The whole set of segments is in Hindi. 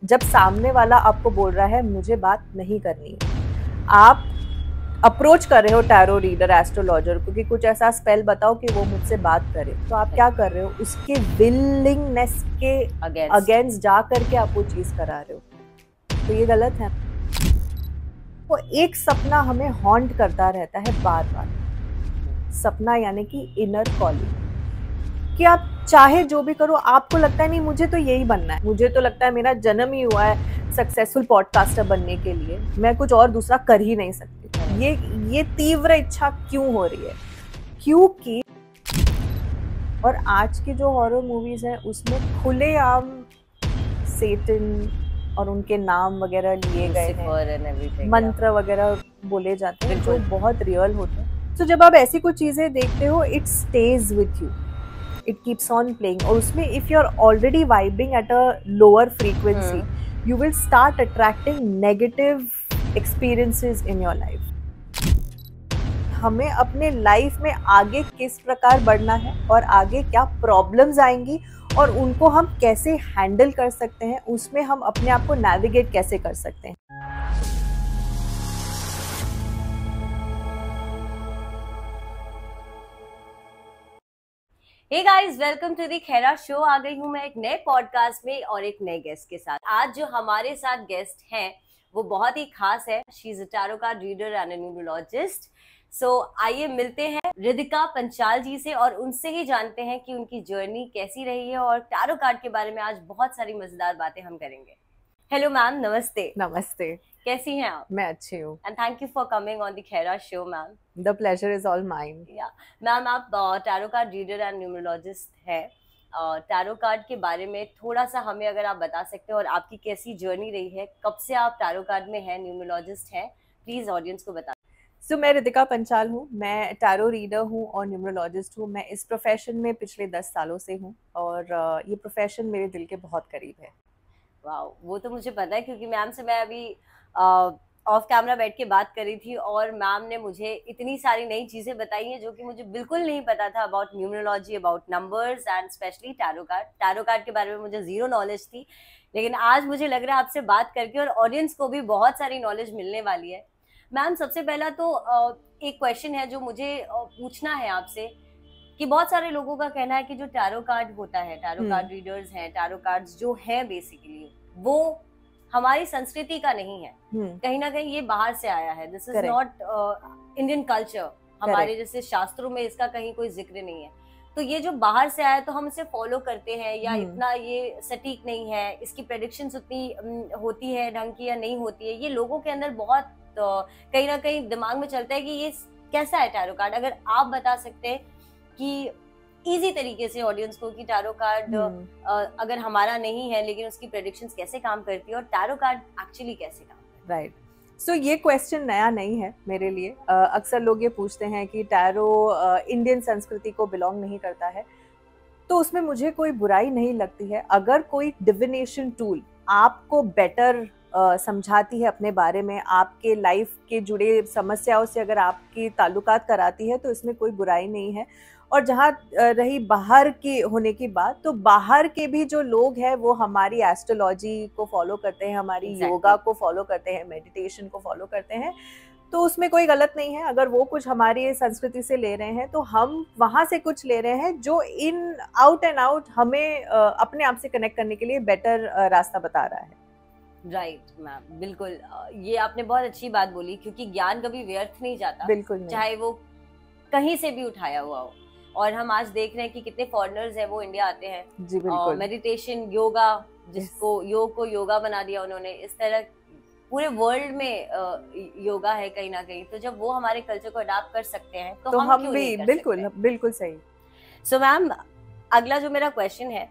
जब सामने वाला आपको बोल रहा है मुझे बात नहीं करनी है, आप अप्रोच कर रहे हो टैरो रीडर एस्ट्रोलॉजर को कि कुछ ऐसा स्पेल बताओ कि वो मुझसे बात करे, तो आप क्या कर रहे हो? उसके विलिंगनेस के अगेंस्ट जा करके आप वो चीज करा रहे हो, तो ये गलत है। वो एक सपना हमें हॉन्ट करता रहता है बार बार। सपना यानी कि इनर कॉलिंग, कि आप चाहे जो भी करो, आपको लगता है नहीं मुझे तो यही बनना है, मुझे तो लगता है मेरा जन्म ही हुआ है सक्सेसफुल पॉडकास्टर बनने के लिए, मैं कुछ और दूसरा कर ही नहीं सकती। ये तीव्र इच्छा क्यों हो रही है? क्योंकि और आज की जो हॉरर मूवीज हैं उसमें खुलेआम सेटन और उनके नाम वगैरह लिए गए हैं, मंत्र वगैरह बोले जाते हैं जो बहुत रियल होते हैं। तो जब आप ऐसी कुछ चीजें देखते हो, it stage with you, it keeps on playing, और उसमें if you're already vibing at a lower frequency, you will start attracting negative experiences in your life. हमें अपने लाइफ में आगे किस प्रकार बढ़ना है और आगे क्या प्रॉब्लम्स आएंगी और उनको हम कैसे हैंडल कर सकते हैं, उसमें हम अपने आप को नेविगेट कैसे कर सकते हैं। Hey guys, welcome to the Khaira show. आ गई हूँ मैं एक नए पॉडकास्ट में और एक नए गेस्ट के साथ। आज जो हमारे साथ गेस्ट हैं वो बहुत ही खास है। She is a tarot card reader and numerologist. So आइए मिलते हैं रिदिका पंचाल जी से और उनसे ही जानते हैं कि उनकी जर्नी कैसी रही है, और टैरो कार्ड के बारे में आज बहुत सारी मजेदार बातें हम करेंगे। हेलो मैम, नमस्ते। नमस्ते, कैसी हैं आप? मैं अच्छी हूँ। And thank you for coming on the Khaira show ma'am. The pleasure is all mine. या मैम, आप tarot card reader and numerologist हैं। टैरो कार्ड के बारे में थोड़ा सा हमें अगर आप बता सकते हैं और आपकी कैसी जर्नी रही है, कब से आप टैरो कार्ड में हैं, न्यूमरोलॉजिस्ट हैं, प्लीज ऑडियंस को बता। सो मैं रिदिका पंचाल हूँ, मैं टैरो रीडर हूँ और न्यूमरोलॉजिस्ट हूँ। मैं इस प्रोफेशन में पिछले 10 सालों से हूँ और ये प्रोफेशन मेरे दिल के बहुत करीब है। वाह, वो तो मुझे पता है क्योंकि मैम से मैं अभी ऑफ कैमरा बैठ के बात करी थी और मैम ने मुझे इतनी सारी नई चीजें बताई हैं जो कि मुझे बिल्कुल नहीं पता था about numerology, about numbers and specially tarot card. Tarot card के बारे में मुझे जीरो नॉलेज थी, लेकिन आज मुझे लग रहा है आपसे बात करके और ऑडियंस को भी बहुत सारी नॉलेज मिलने वाली है। मैम, सबसे पहला तो एक क्वेश्चन है जो मुझे पूछना है आपसे कि बहुत सारे लोगों का कहना है कि जो टैरो कार्ड होता है, टैरो कार्ड रीडर्स हैं, टैरो कार्ड्स जो हैं बेसिकली वो हमारी संस्कृति का नहीं है। कहीं ना कहीं ये बाहर से आया है। This is not Indian culture. हमारे जैसे शास्त्रों में इसका कहीं कोई जिक्र नहीं है। तो ये जो बाहर से आया तो हम इसे फॉलो करते हैं या इतना ये सटीक नहीं है, इसकी प्रेडिक्शंस उतनी होती है ढंग की या नहीं होती है, ये लोगों के अंदर बहुत कहीं ना कहीं दिमाग में चलता है कि ये कैसा है टैरो कार्ड। अगर आप बता सकते हैं कि इजी तरीके से ऑडियंस को कि टैरो कार्ड अगर हमारा नहीं है लेकिन उसकी प्रेडिक्शंस कैसे काम करती है और टैरो कार्ड एक्चुअली कैसे काम करता है। राइट। सो ये क्वेश्चन नया नहीं है मेरे लिए। अक्सर लोग ये पूछते हैं कि टैरो इंडियन संस्कृति को बिलोंग नहीं करता है, तो उसमें मुझे कोई बुराई नहीं लगती है। अगर कोई डिविनेशन टूल आपको बेटर समझाती है अपने बारे में, आपके लाइफ के जुड़े समस्याओं से अगर आपकी ताल्लुकात कराती है, तो इसमें कोई बुराई नहीं है। और जहाँ रही बाहर की होने की बात, तो बाहर के भी जो लोग हैं वो हमारी एस्ट्रोलॉजी को फॉलो करते हैं, हमारी योगा को फॉलो करते हैं, मेडिटेशन को फॉलो करते हैं, तो उसमें कोई गलत नहीं है। अगर वो कुछ हमारी संस्कृति से ले रहे हैं तो हम वहां से कुछ ले रहे हैं जो इन आउट एंड आउट हमें अपने आप से कनेक्ट करने के लिए बेटर रास्ता बता रहा है। राइट मैम, बिल्कुल। ये आपने बहुत अच्छी बात बोली क्योंकि ज्ञान कभी व्यर्थ नहीं जाता, बिल्कुल नहीं। चाहे वो कहीं से भी उठाया हुआ हो। और हम आज देख रहे हैं कि कितने फॉरेनर्स हैं वो इंडिया आते हैं। जी बिल्कुल। मेडिटेशन, योगा, जिसको योग को योगा बना दिया उन्होंने, इस तरह पूरे वर्ल्ड में योगा है कहीं ना कहीं। तो जब वो हमारे कल्चर को अडॉप्ट कर सकते हैं तो हम क्यों भी नहीं कर बिल्कुल सकते? बिल्कुल सही। सो मैम, अगला जो मेरा क्वेश्चन है,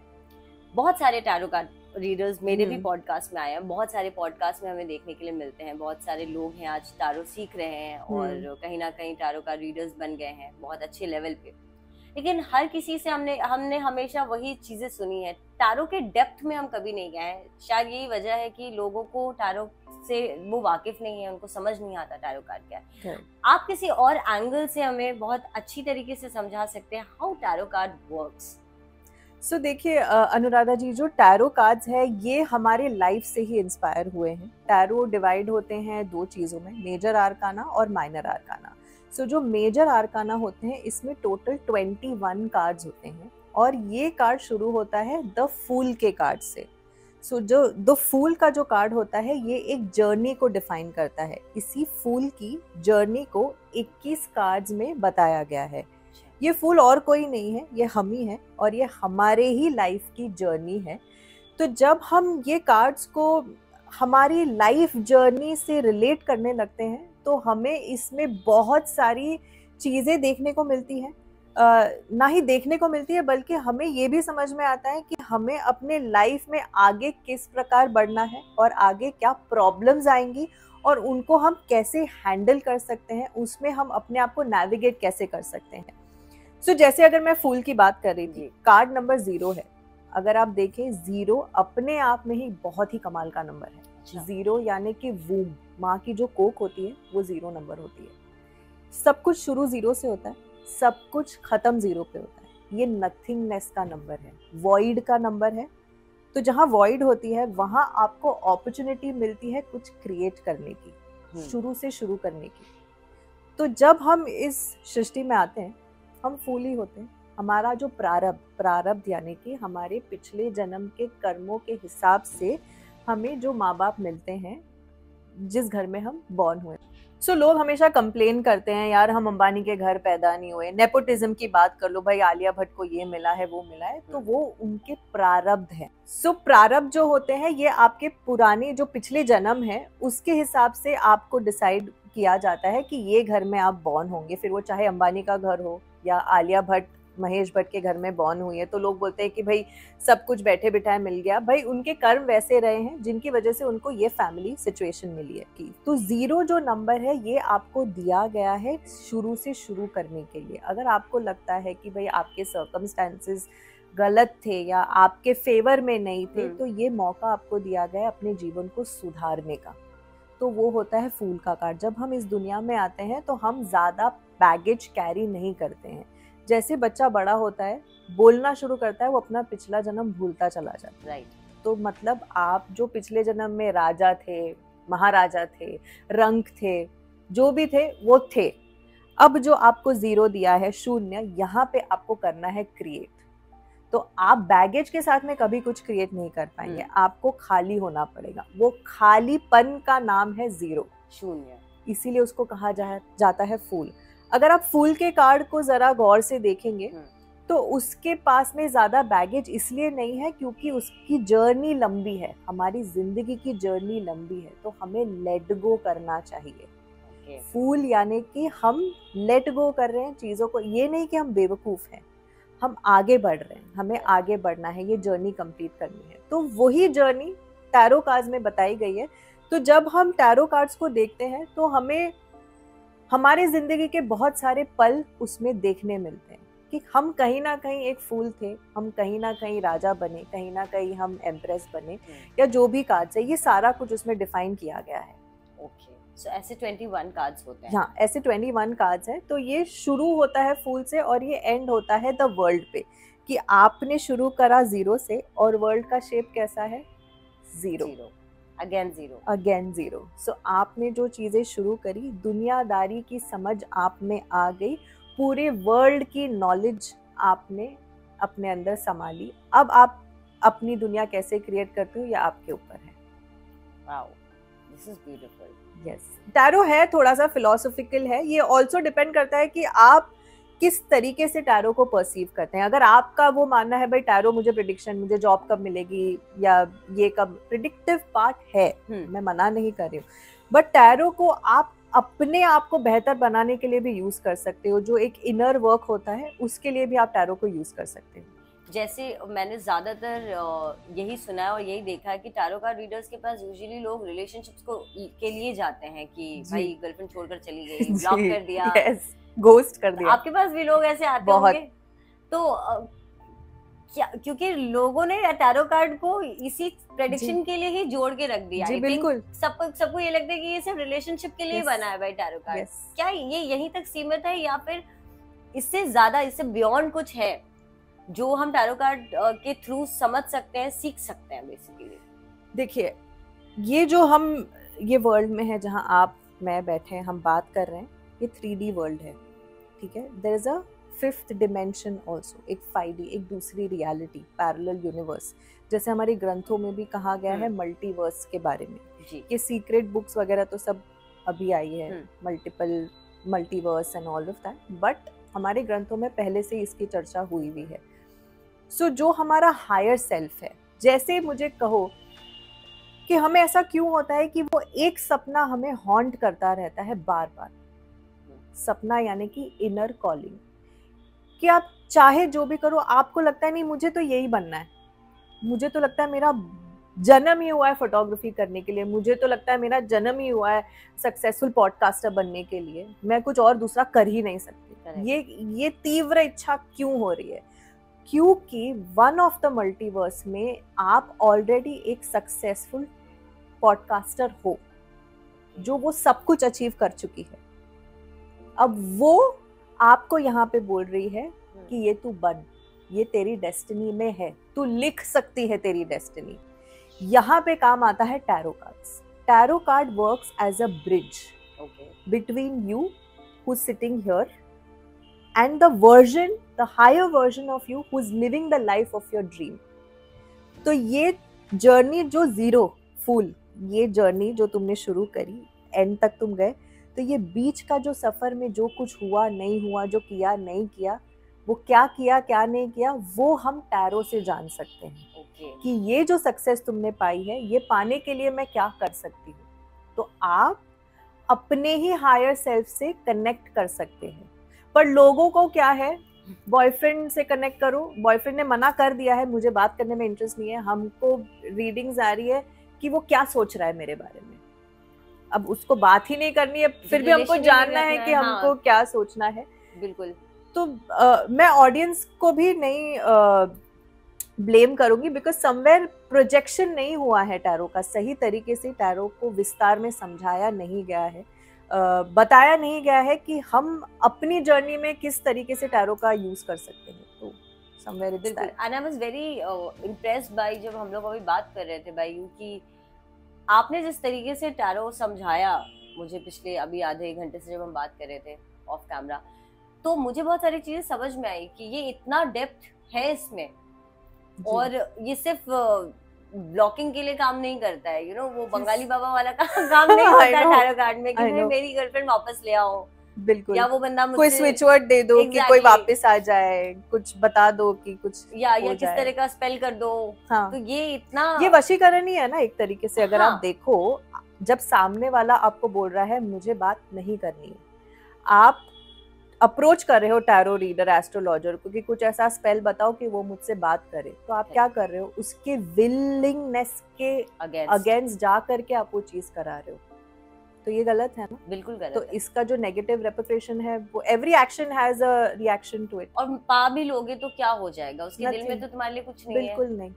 बहुत सारे टैरो कार्ड रीडर्स मेरे भी पॉडकास्ट में आए हैं, बहुत सारे पॉडकास्ट में हमें देखने के लिए मिलते हैं, बहुत सारे लोग हैं आज टैरो सीख रहे हैं और कहीं ना कहीं टैरो कार्ड रीडर्स बन गए हैं बहुत अच्छे लेवल पे। लेकिन हर किसी से हमने हमेशा वही चीजें सुनी है, टैरो के डेप्थ में हम कभी नहीं गए हैं। शायद यही वजह है कि लोगों को टैरो से वो वाकिफ नहीं है, उनको समझ नहीं आता टैरो कार्ड क्या है। आप किसी और एंगल से हमें बहुत अच्छी तरीके से समझा सकते हैं हाउ टैरो कार्ड वर्क्स? सो देखिए अनुराधा जी, जो टैरो कार्ड्स है ये हमारे लाइफ से ही इंस्पायर हुए हैं। टैरो डिवाइड होते हैं दो चीज़ों में, मेजर आर्काना और माइनर आर्काना। सो जो मेजर आर्काना होते हैं इसमें टोटल 21 कार्ड्स होते हैं और ये कार्ड शुरू होता है द फूल के कार्ड से। सो जो द फूल का जो कार्ड होता है ये एक जर्नी को डिफाइन करता है। इसी फूल की जर्नी को 21 कार्ड्स में बताया गया है। ये फूल और कोई नहीं है, ये हम ही है और ये हमारे ही लाइफ की जर्नी है। तो जब हम ये कार्ड्स को हमारी लाइफ जर्नी से रिलेट करने लगते हैं तो हमें इसमें बहुत सारी चीज़ें देखने को मिलती हैं। ना ही देखने को मिलती है बल्कि हमें ये भी समझ में आता है कि हमें अपने लाइफ में आगे किस प्रकार बढ़ना है और आगे क्या प्रॉब्लम्स आएंगी और उनको हम कैसे हैंडल कर सकते हैं, उसमें हम अपने आप को नेविगेट कैसे कर सकते हैं। सो जैसे अगर मैं फूल की बात कर रही थी, कार्ड नंबर 0 है। अगर आप देखें 0 अपने आप में ही बहुत ही कमाल का नंबर है। 0 यानी कि वूम, माँ की जो कोख होती है वो 0 नंबर होती है। सब कुछ शुरू 0 से होता है, सब कुछ खत्म 0 पे होता है। ये नथिंगनेस का नंबर है, वॉइड का नंबर है। तो जहाँ वॉइड होती है वहाँ आपको अपॉर्चुनिटी मिलती है कुछ क्रिएट करने की, शुरू से शुरू करने की। तो जब हम इस सृष्टि में आते हैं हम फूल ही होते हैं। हमारा जो प्रारब्ध यानी कि हमारे पिछले जन्म के कर्मों के हिसाब से हमें जो माँ बाप मिलते हैं जिस घर में हम बॉर्न हुए। सो लोग हमेशा कंप्लेन करते हैं यार हम अंबानी के घर पैदा नहीं हुए। नेपोटिज्म की बात कर लो, भाई आलिया भट्ट को ये मिला है वो मिला है, तो वो उनके प्रारब्ध है। सो प्रारब्ध जो होते हैं ये आपके पुराने जो पिछले जन्म है उसके हिसाब से आपको डिसाइड किया जाता है कि ये घर में आप बॉर्न होंगे। फिर वो चाहे अंबानी का घर हो या आलिया भट्ट महेश भट्ट के घर में बॉर्न हुई है, तो लोग बोलते हैं कि भाई सब कुछ बैठे बिठाए मिल गया। भाई उनके कर्म वैसे रहे हैं जिनकी वजह से उनको ये फैमिली सिचुएशन मिली है। कि तो 0 जो नंबर है ये आपको दिया गया है शुरू से शुरू करने के लिए। अगर आपको लगता है कि भाई आपके सर्कमस्टेंसेस गलत थे या आपके फेवर में नहीं थे, तो ये मौका आपको दिया गया अपने जीवन को सुधारने का। तो वो होता है फूल का कार्ड। जब हम इस दुनिया में आते हैं तो हम ज़्यादा बैगेज कैरी नहीं करते हैं। जैसे बच्चा बड़ा होता है, बोलना शुरू करता है, वो अपना पिछला जन्म भूलता चला जाता है। राइट। तो मतलब आप जो पिछले जन्म में राजा थे, महाराजा थे, रंक थे, जो भी थे वो थे। अब जो आपको 0 दिया है, 0, यहाँ पे आपको करना है क्रिएट। तो आप बैगेज के साथ में कभी कुछ क्रिएट नहीं कर पाएंगे, आपको खाली होना पड़ेगा। वो खालीपन का नाम है 0, 0। इसीलिए उसको कहा जाता है फूल। अगर आप फूल के कार्ड को जरा गौर से देखेंगे तो उसके पास में ज्यादा बैगेज इसलिए नहीं है क्योंकि उसकी जर्नी लंबी है। हमारी जिंदगी की जर्नी लंबी है तो हमें लेट गो करना चाहिए। फूल यानी कि हम लेट गो कर रहे हैं चीजों को। ये नहीं कि हम बेवकूफ हैं, हम आगे बढ़ रहे हैं, हमें आगे बढ़ना है, ये जर्नी कंप्लीट करनी है। तो वही जर्नी टैरो कार्ड्स में बताई गई है। तो जब हम टैरो कार्ड्स को देखते हैं तो हमें हमारे जिंदगी के बहुत सारे पल उसमें देखने मिलते हैं कि हम कहीं ना कहीं एक फूल थे, हम कहीं ना कहीं राजा बने, कहीं ना कहीं हम एम्प्रेस बने, या जो भी कार्ड्स है ये सारा कुछ उसमें डिफाइन किया गया है। ओके, सो ऐसे 21 कार्ड्स होते हैं। हाँ, ऐसे 21 कार्ड्स हैं। तो ये शुरू होता है फूल से और ये एंड होता है द वर्ल्ड पे, कि आपने शुरू करा 0 से और वर्ल्ड का शेप कैसा है, 0, अगेन 0। सो आपने जो चीजें शुरू करी, दुनियादारी की समझ आप में आ गई, पूरे वर्ल्ड की नॉलेज आपने अपने अंदर संभाली। अब आप अपनी दुनिया कैसे क्रिएट करते हो ये आपके ऊपर है। Wow, this is beautiful. Yes, tarot है थोड़ा सा फिलोसॉफिकल है। ये ऑल्सो डिपेंड करता है कि आप किस तरीके से टैरो को परसीव करते हैं। अगर आपका वो मानना है भाई टैरो मुझे प्रेडिक्शन, मुझे जॉब कब मिलेगी या ये कब, प्रेडिक्टिव पार्ट है, मैं मना नहीं कर रही हूँ, बट टैरो को आप अपने आप को बेहतर बनाने के लिए भी यूज कर सकते हो। जो एक इनर वर्क होता है उसके लिए भी आप टैरो को यूज कर सकते हो। जैसे मैंने ज्यादातर यही सुना है और यही देखा है कि टैरो कार्ड रीडर्स के पास यूजुअली लोग रिलेशनशिप्स के लिए जाते हैं कि भाई गर्लफ्रेंड छोड़कर चली गई, ब्लॉक कर दिया, घोस्ट कर दिया। आपके पास भी लोग ऐसे आते होंगे? तो क्या, क्योंकि लोगों ने टैरो कार्ड को इसी प्रेडिक्शन के लिए ही जोड़ के रख दिया। जी बिल्कुल। सबको ये लगता है कि ये सिर्फ रिलेशनशिप के लिए बना है भाई टैरो कार्ड। क्या ये यहीं तक सीमित है या फिर इससे ज्यादा, इससे बियॉन्ड कुछ है? जो हम टैरो कार्ड के थ्रू समझ सकते हैं, सीख सकते हैं बेसिकली? देखिए, ये जो हम ये वर्ल्ड में है जहाँ आप मैं बैठे हैं, हम बात कर रहे हैं, ये 3D वर्ल्ड है, ठीक है। There is a fifth dimension also, एक 5D, एक दूसरी रियलिटी, पैरेलल यूनिवर्स। जैसे हमारे ग्रंथों में भी कहा गया है मल्टीवर्स के बारे में, कि सीक्रेट बुक्स वगैरह तो सब अभी आई है, multiple multiverse and all of that, but हमारे ग्रंथों में पहले से इसकी चर्चा हुई हुई है। सो जो हमारा हायर सेल्फ है, जैसे मुझे कहो कि हमें ऐसा क्यों होता है कि वो एक सपना हमें हॉन्ट करता रहता है बार बार। सपना यानी कि इनर कॉलिंग, कि आप चाहे जो भी करो, आपको लगता है नहीं मुझे तो यही बनना है, मुझे तो लगता है मेरा जन्म ही हुआ है फोटोग्राफी करने के लिए, मुझे तो लगता है मेरा जन्म ही हुआ है सक्सेसफुल पॉडकास्टर बनने के लिए, मैं कुछ और दूसरा कर ही नहीं सकती। ये तीव्र इच्छा क्यों हो रही है? क्योंकि वन ऑफ द मल्टीवर्स में आप ऑलरेडी एक सक्सेसफुल पॉडकास्टर हो, जो वो सब कुछ अचीव कर चुकी है। अब वो आपको यहाँ पे बोल रही है कि ये तू बन, ये तेरी डेस्टिनी में है, तू लिख सकती है तेरी डेस्टिनी। यहाँ पे काम आता है tarot cards. Tarot card works as a bridge between you who is sitting here and the version, the higher version of you who is living the life of your dream. तो ये जर्नी जो जीरो फुल, ये जर्नी जो तुमने शुरू करी, एंड तक तुम गए, तो ये बीच का जो सफर में जो कुछ हुआ नहीं हुआ, जो किया नहीं किया, वो क्या किया क्या नहीं किया, वो हम टैरो से जान सकते हैं। कि ये जो सक्सेस तुमने पाई है, ये पाने के लिए मैं क्या कर सकती हूँ। तो आप अपने ही हायर सेल्फ से कनेक्ट कर सकते हैं। पर लोगों को क्या है, बॉयफ्रेंड से कनेक्ट करो, बॉयफ्रेंड ने मना कर दिया है, मुझे बात करने में इंटरेस्ट नहीं है, हमको रीडिंग्स आ रही है कि वो क्या सोच रहा है मेरे बारे में। अब उसको बात ही नहीं करनी है, फिर भी हमको जानना है कि हमको क्या सोचना है। बिल्कुल। तो मैं ऑडियंस को भी नहीं ब्लेम करूंगी, बिकॉज समवेयर प्रोजेक्शन नहीं हुआ है टैरो का, सही तरीके से टैरो को विस्तार में समझाया नहीं गया है, बताया नहीं गया है कि हम अपनी जर्नी में किस तरीके से टैरो का यूज कर सकते हैं। तो somewhere it's that. And I was very impressed by, जब हम लोग अभी बात कर रहे थे बाय यू, कि आपने जिस तरीके से टैरो समझाया मुझे पिछले अभी आधे एक घंटे से जब हम बात कर रहे थे ऑफ कैमरा, तो मुझे बहुत सारी चीजें समझ में आई कि ये इतना डेप्थ है इसमें, और ये सिर्फ ब्लॉकिंग के लिए काम नहीं करता है, वो बंगाली बाबा वाला काम नहीं होता है टैरो कार्ड में कि भाई मेरी गर्लफ्रेंड वापस ले आओ, बिल्कुल, या वो बंदा मुझसे कोई स्विच वर्ड दे दो कि कोई वापस आ जाए, कुछ बता दो कि कुछ या किस तरह का स्पेल कर दो। हाँ, तो ये वशीकरण ही है ना एक तरीके से। अगर आप देखो, जब सामने वाला आपको बोल रहा है मुझे बात नहीं करनी है, आप अप्रोच कर रहे हो टैरो रीडर, एस्ट्रोलॉजर को कि कुछ ऐसा स्पेल बताओ कि वो मुझसे बात करे, तो आप क्या कर रहे हो, उसके विलिंगनेस के अगेंस्ट जा करके आप वो चीज करा रहे हो। तो ये गलत है ना? बिल्कुल गलत। तो इसका जो नेगेटिव रेपुटेशन है, वो every action has a reaction to it. और पा भी लोगे तो क्या हो जाएगा, उसके दिल में तो तुम्हारे लिए कुछ नहीं है। बिल्कुल नहीं।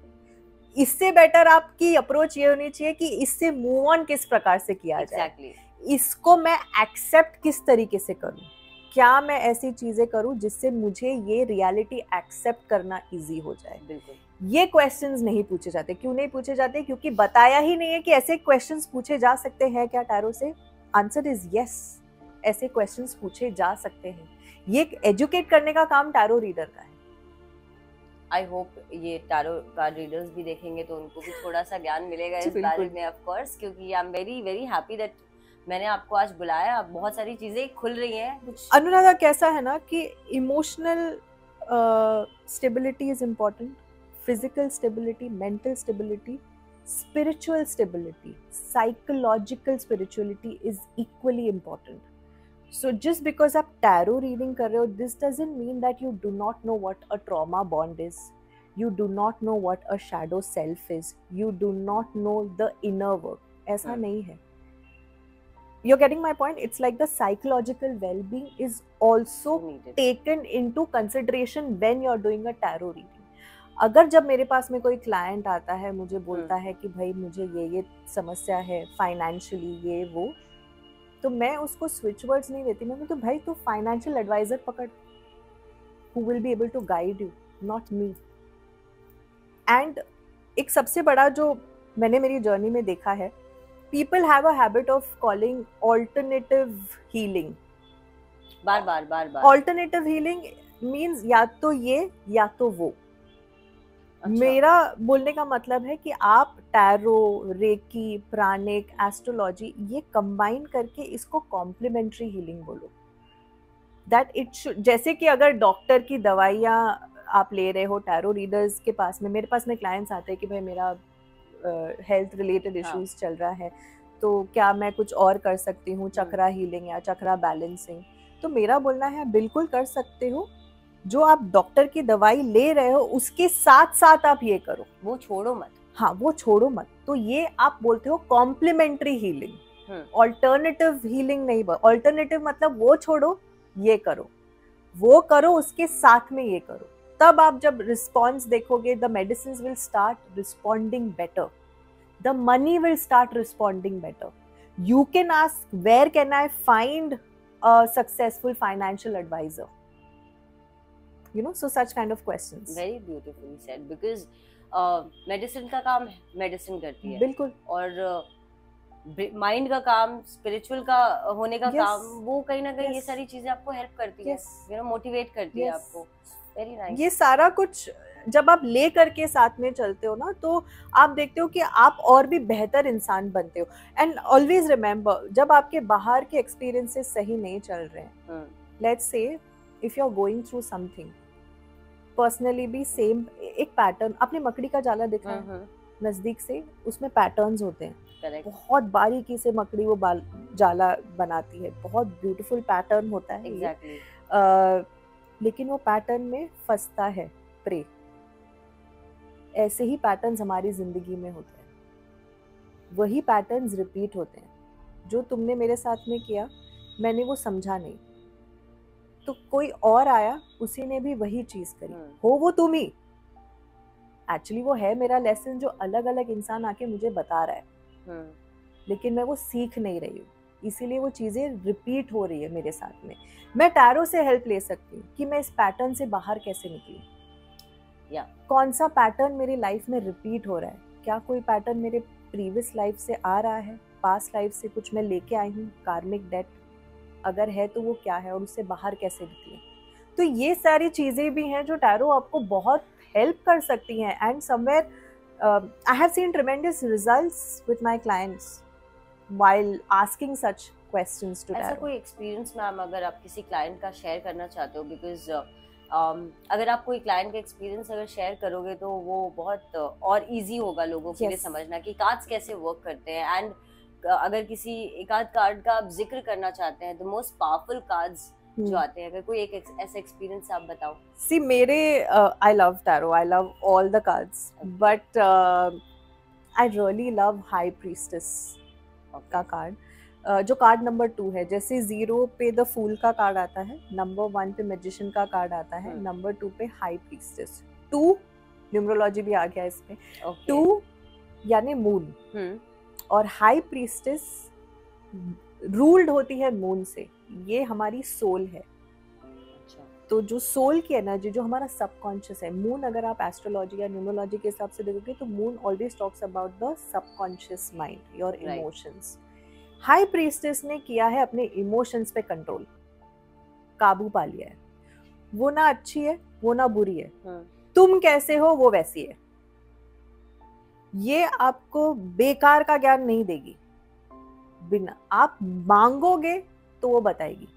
इससे बेटर आपकी अप्रोच ये होनी चाहिए कि इससे मूव ऑन किस प्रकार से किया जाए, इसको मैं एक्सेप्ट किस तरीके से करूं, क्या मैं ऐसी चीजें करूं जिससे मुझे ये रियलिटी एक्सेप्ट करना इजी हो जाए। बिल्कुल। ये क्वेश्चंस नहीं पूछे जाते। क्यों नहीं पूछे जाते? क्योंकि बताया ही नहीं है कि ऐसे क्वेश्चंस पूछे जा सकते हैं क्या टैरो से। आंसर इज यस, ऐसे क्वेश्चंस पूछे जा सकते हैं। ये एजुकेट करने का काम टैरो रीडर का है। आई होप ये टैरो कार्ड रीडर्स भी देखेंगे तो उनको भी थोड़ा सा ज्ञान मिलेगा इस बारे में, ऑफ कोर्स, क्योंकि I am very very happy that मैंने आपको आज बुलाया। बहुत सारी चीजें खुल रही हैं। कुछ अनुराधा, कैसा है ना कि emotional stability is important, physical stability, mental stability, spiritual stability, psychological spirituality is equally important. So just because आप tarot reading कर रहे हो, this doesn't mean that you do not know what a trauma bond is. You do not know what a shadow self is. You do not know the inner work. ऐसा नहीं है. You're getting my point? It's like the psychological well-being is also taken into consideration when you're doing a tarot reading. अगर जब मेरे पास में कोई क्लाइंट आता है, मुझे बोलता है कि भाई मुझे ये समस्या है फाइनेंशियली, ये वो, तो मैं उसको स्विच वर्ड्स नहीं देती। मैं तो भाई तू फाइनेंशियल एडवाइजर पकड़, who will be able to guide you. Not me. And एक सबसे बड़ा जो मैंने मेरी जर्नी में देखा है, people have a habit of calling alternative healing. Bar bar bar bar alternative healing means या तो ये या तो वो। अच्छा। मेरा बोलने का मतलब है कि आप टैरो, रेकी, प्राणिक, एस्ट्रोलॉजी ये कंबाइन करके इसको कॉम्प्लीमेंट्री हीलिंग बोलो। दैट इट शुड, जैसे कि अगर डॉक्टर की दवाइयाँ आप ले रहे हो टैरो रीडर्स के पास में, मेरे पास में क्लाइंट्स आते हैं कि भाई मेरा हेल्थ रिलेटेड इश्यूज चल रहा है, तो क्या मैं कुछ और कर सकती हूँ, चक्रा हीलिंग या चक्रा बैलेंसिंग। तो मेरा बोलना है बिल्कुल कर सकते हो, जो आप डॉक्टर की दवाई ले रहे हो उसके साथ साथ आप ये करो, वो छोड़ो मत। हाँ वो छोड़ो मत। तो ये आप बोलते हो कॉम्प्लीमेंट्री हीलिंग, ऑल्टरनेटिव हीलिंग नहीं। ऑल्टरनेटिव मतलब वो छोड़ो ये करो, वो करो उसके साथ में ये करो, तब आप जब रिस्पॉन्स देखोगे, the medicine will start responding better, the money will start responding better. You can ask where can I find a successful financial advisor, you know, so such kind of questions. Very beautifully said, because medicine का काम मेडिसिन करती है, बिल्कुल, और माइंड का काम, स्पिरिचुअल का होने का काम, वो कहीं ना कहीं ये सारी चीजें आपको हेल्प करती है, यू नो, मोटिवेट करती है आपको। Very nice. ये सारा कुछ जब आप ले करके साथ में चलते हो ना, तो आप देखते हो कि आप और भी बेहतर इंसान बनते हो। एंड ऑलवेज रिमेम्बर, जब आपके बाहर के एक्सपीरियंसेस सही नहीं चल रहे हैं, let's say if you are going through something personally भी, सेम एक पैटर्न, आपने मकड़ी का जाला देखा है नजदीक से, उसमें पैटर्न्स होते हैं। Correct. बहुत बारीकी से मकड़ी वो जाला बनाती है, बहुत ब्यूटीफुल पैटर्न होता है। exactly. लेकिन वो पैटर्न में फंसता है प्रे। ऐसे ही पैटर्न्स हमारी जिंदगी में होते हैं, वही पैटर्न्स रिपीट होते हैं। जो तुमने मेरे साथ में किया, मैंने वो समझा नहीं, तो कोई और आया, उसी ने भी वही चीज करी, हो वो तुम ही। एक्चुअली वो है मेरा लेसन, जो अलग अलग इंसान आके मुझे बता रहा है, लेकिन मैं वो सीख नहीं रही हूँ, इसीलिए वो चीजें रिपीट हो रही है मेरे साथ में। मैं टैरो से हेल्प ले सकती हूँ कि मैं इस पैटर्न से बाहर कैसे निकलूं, या कौन सा पैटर्न मेरी लाइफ में रिपीट हो रहा है, क्या कोई पैटर्न मेरे प्रीवियस लाइफ से आ रहा है, पास्ट लाइफ से कुछ मैं लेके आई हूँ, कार्मिक डेट अगर है तो वो क्या है, और उससे बाहर कैसे निकले। तो ये सारी चीजें भी हैं जो टैरो आपको बहुत हेल्प कर सकती हैं। And somewhere I have seen tremendous results with my clients while asking such questions to tarot. ऐसा कोई एक्सपीरियंस मैम अगर आप किसी क्लाइंट का शेयर करना चाहते हो, बिकॉज अगर आप कोई क्लाइंट का एक्सपीरियंस अगर शेयर करोगे तो वो बहुत और इजी होगा लोगों के लिए समझना कि कार्ड्स कैसे वर्क करते हैं। एंड अगर किसी एक आध कार्ड का आप जिक्र करना चाहते हैं, द मोस्ट पावरफुल कार्ड्स जो आते हैं, अगर कोई एक ऐसा एक्सपीरियंस आप बताओ। See, मेरे I love tarot, I love all the cards, but I really love High Priestess का कार्ड, जो कार्ड नंबर 2 है। जैसे 0 पे द फूल का कार्ड आता है, नंबर 1 पे मैजिशियन का कार्ड आता है, नंबर 2 पे हाई प्रीस्टेस। 2 न्यूमरोलॉजी भी आ गया इसमें, 2 यानी मून, और हाई प्रीस्टेस रूल्ड होती है मून से, ये हमारी सोल है। तो जो सोल की एनर्जी, जो हमारा सबकॉन्शियस है, मून अगर आप एस्ट्रोलॉजी या न्यूमरोलॉजी के हिसाब से देखोगे तो moon always talks about the subconscious mind, your emotions. High priestess ने किया है अपने इमोशंस पे कंट्रोल, काबू पा लिया है। वो ना अच्छी है, वो ना बुरी है, तुम कैसे हो वो वैसी है। ये आपको बेकार का ज्ञान नहीं देगी, बिना आप मांगोगे तो वो बताएगी।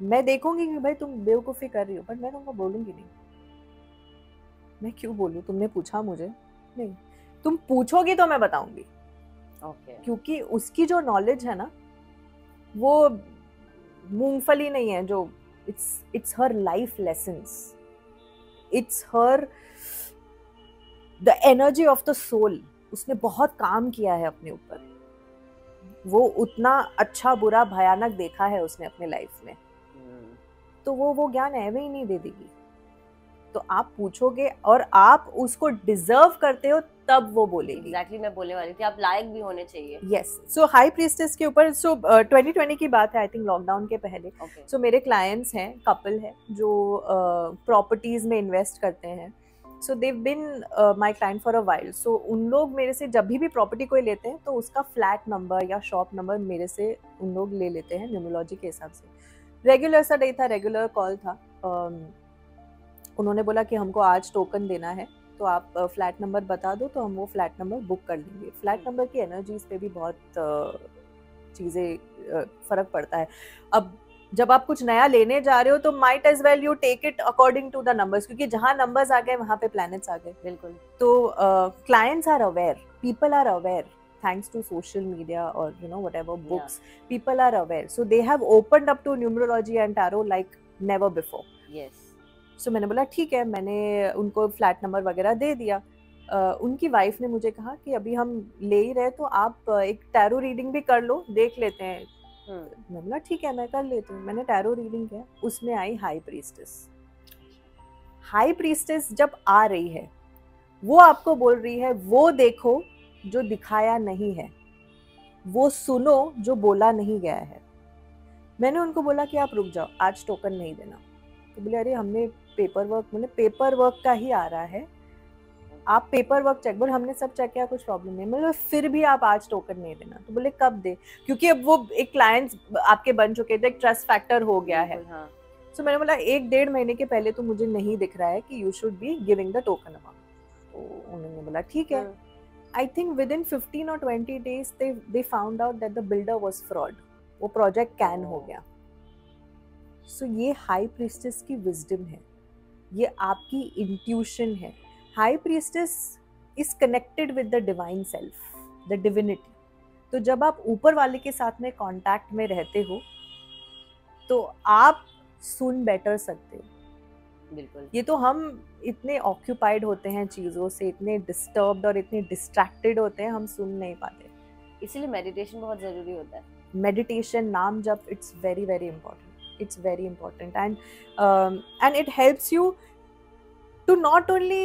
मैं देखूंगी कि भाई तुम बेवकूफी कर रही हो, बट मैं तुमको बोलूंगी नहीं। मैं क्यों बोलूं, तुमने पूछा मुझे नहीं, तुम पूछोगी तो मैं बताऊंगी। क्योंकि उसकी जो नॉलेज है ना, वो मूंगफली नहीं है, जो it's her life lessons, it's her the energy of the soul. उसने बहुत काम किया है अपने ऊपर, वो उतना अच्छा बुरा भयानक देखा है उसने अपने लाइफ में, तो वो ज्ञान एवं ही नहीं दे देगी। तो आप पूछोगे और आप उसको डिजर्व करते हो तब वो बोलेगी। एग्जैक्टली मैं बोलने वाली थी, आप लायक भी होने चाहिए। यस, सो हाई प्रीस्टेस के ऊपर 2020 की बात है, आई थिंक लॉकडाउन के पहले। सो मेरे क्लाइंट्स हैं, कपल है जो प्रॉपर्टीज में इन्वेस्ट करते हैं। So Dev been my client for a while. So उन लोग मेरे से जब भी प्रॉपर्टी कोई लेते हैं तो उसका फ्लैट नंबर या शॉप नंबर मेरे से उन लोग ले लेते हैं न्यूमरोलॉजी के हिसाब से। रेगुलर सा डे था, रेगुलर कॉल था। उन्होंने बोला कि हमको आज टोकन देना है, तो आप फ्लैट नंबर बता दो तो हम वो फ्लैट नंबर बुक कर लेंगे। फ्लैट नंबर की एनर्जीज पे भी बहुत चीज़ें फ़र्क पड़ता है। अब जब आप कुछ नया लेने जा रहे हो तो might as well you take it according to the numbers, क्योंकि जहाँ नंबर्स आ गए वहाँ पे प्लैनेट्स आ गए। बिल्कुल। तो clients are aware, people are aware thanks to social media or whatever books. People are aware, so they have opened up to numerology and tarot like never before. Yes. So मैंने बोला ठीक है, मैंने उनको फ्लैट नंबर वगैरह दे दिया। उनकी वाइफ ने मुझे कहा कि अभी हम ले ही रहे तो आप एक टैरो रीडिंग भी कर लो, देख लेते हैं। मैं बोला ठीक है, मैं कर लेती हूँ। मैंने टैरो रीडिंग किया, उसमें आई हाई प्रीस्टेस। हाई प्रीस्टेस जब आ रही है वो आपको बोल रही है वो देखो जो दिखाया नहीं है, वो सुनो जो बोला नहीं गया है। मैंने उनको बोला कि आप रुक जाओ, आज टोकन नहीं देना। तो बोले अरे हमने पेपर वर्क का ही आ रहा है, आप पेपर वर्क चेक। बोले हमने सब चेक किया, कुछ प्रॉब्लम नहीं। मतलब फिर भी आप आज टोकन नहीं देना। तो बोले कब दे, क्योंकि अब वो एक क्लाइंट्स आपके बन चुके थे, एक ट्रस्ट फैक्टर हो गया है। तो मैंने बोला 1-1.5 महीने के पहले तो मुझे नहीं दिख रहा है कि you should be giving the token amount. तो उन्होंने बोला ठीक है। I think within 15 or 20 days they found out that the builder was fraud. वो प्रोजेक्ट कैन हो गया। सो ये हाई प्रीस्टेस की विजडम है, ये आपकी इंट्यूशन है। High priestess is connected with the divine self, the divinity. तो जब आप ऊपर वाले के साथ में कांटेक्ट में रहते हो तो आप सुन बेटर सकते हो। बिल्कुल। ये तो हम इतने ऑक्यूपाइड होते हैं चीज़ों से, इतने डिस्टर्ब्ड और इतने डिस्ट्रैक्टेड होते हैं, हम सुन नहीं पाते। इसीलिए मेडिटेशन बहुत ज़रूरी होता है। मेडिटेशन, नाम जप, it's very very important. It's very important and it helps you to not only